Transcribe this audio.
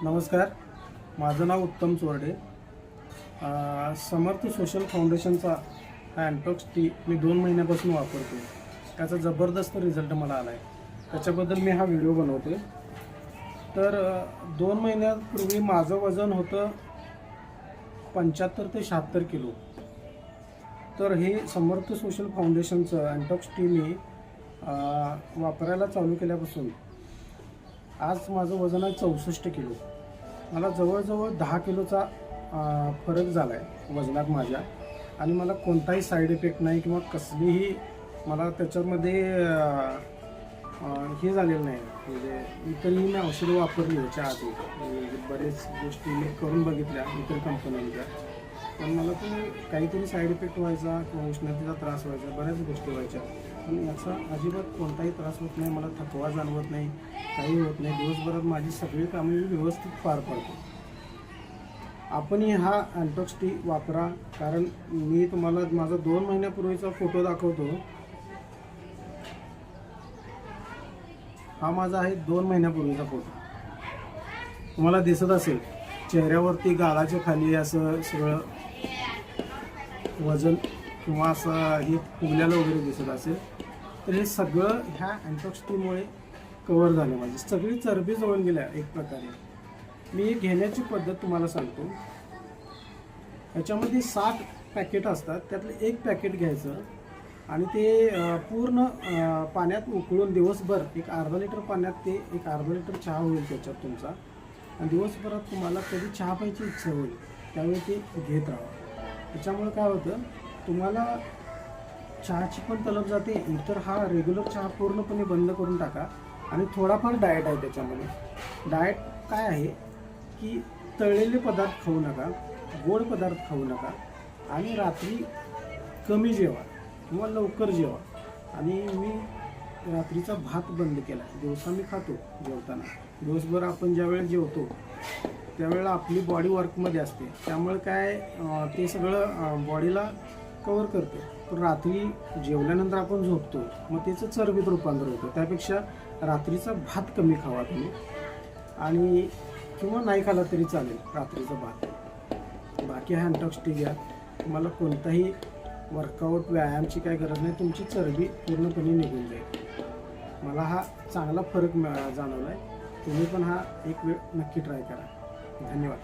नमस्कार, माझं नाव उत्तम चोरडे। समर्थ सोशल फाउंडेशनचा हा अँटॉक्स टी मी 2 महिन्यापासून वापरतो। त्याचा जबरदस्त रिझल्ट मला आला आहे, त्याच्याबद्दल मी हा व्हिडिओ बनवतो। तर 2 महिन्यापूर्वी माझं वजन होतं 75 ते 76 किलो। तर हे समर्थ सोशल फाउंडेशनचं अँटॉक्स टी मी वापरायला चालू केल्यापासून आज माझं वजन आहे 64 किलो। मला जवळजवळ 10 किलोचा फरक झाला आहे वजनात माझ्या, आणि मला कोणताही साईड इफेक्ट नाही किंवा कसलीही मला त्याच्यामध्ये हे झालेलं नाही। म्हणजे इतरही मी औषधं वापरली याच्या आधी, बरेच गोष्टी मी करून बघितल्या इतर कंपन्यांच्या, पण मला ते काहीतरी साईड इफेक्ट व्हायचा किंवा उष्णतेचा त्रास व्हायचा, बऱ्याच गोष्टी व्हायच्या। पण याचा अजिबात कोणताही त्रास होत नाही, मला थकवा जाणवत नाही, काही होत नाही। दिवसभरात माझी सगळी कामे व्यवस्थित पार पडतो। आपणही हा अँटॉक्स टी वापरा, कारण मी तुम्हाला माझा 2 महिन्यापूर्वीचा फोटो दाखवतो। हा माझा आहे 2 महिन्यापूर्वीचा फोटो, तुम्हाला दिसत असेल चेहऱ्यावरती गालाच्या खाली असं सगळं वजन किंवा असं हे फुगल्याला वगैरे दिसत असेल, तर हे सगळं ह्या अँटॉक्स टीमुळे कव्हर झालं। माझी सगळी चरबी जळून गेल्या एक प्रकारे। मी घेण्याची पद्धत तुम्हाला सांगतो। याच्यामध्ये 60 पॅकेट असतात, त्यातलं एक पॅकेट घ्यायचं आणि ते पूर्ण पाण्यात उकळून दिवसभर, एक अर्धा लिटर पाण्यात ते एक अर्धा लिटर चहा होईल त्याच्यात तुमचा, आणि दिवसभरात तुम्हाला कधी चहा प्यायची इच्छा होईल त्यावेळी ते घेत राहा। त्याच्यामुळे काय होतं, तुम्हाला चहाची पण तलब जाते, इतर हा रेग्युलर चहा पूर्णपणे बंद करून टाका। आणि थोडाफार डाएट आहे त्याच्यामध्ये। डाएट काय आहे की तळलेले पदार्थ खाऊ नका, गोड पदार्थ खाऊ नका, आणि रात्री कमी जेवा किंवा लवकर जेवा। आणि मी रात्रीचा भात बंद केला, दिवसा मी खातो जेवताना। दिवसभर आपण ज्यावेळेला जेवतो त्यावेळेला आपली बॉडी वर्कमध्ये असते, त्यामुळे काय ते सगळं बॉडीला कवर करतं। पण रात्री जेवल्यानंतर आपण झोपतो, मग त्याचं चरबीत रूपांतर होतं। त्यापेक्षा रात्रीचा भात कमी खावा तुम्ही, आणि किंवा नाही खाला तरी चालेल रात्रीचा भात। बाकी हा अँटॉक्स टी घ्या, तुम्हाला कोणताही वर्कआउट व्यायामाची काही गरज नाही, तुमची चरबी पूर्णपणे निघून जाईल। मला हा चांगला फरक जाणवला आहे। तुम्ही पण हा एक वेळ नक्की ट्राय करा। धन्यवाद।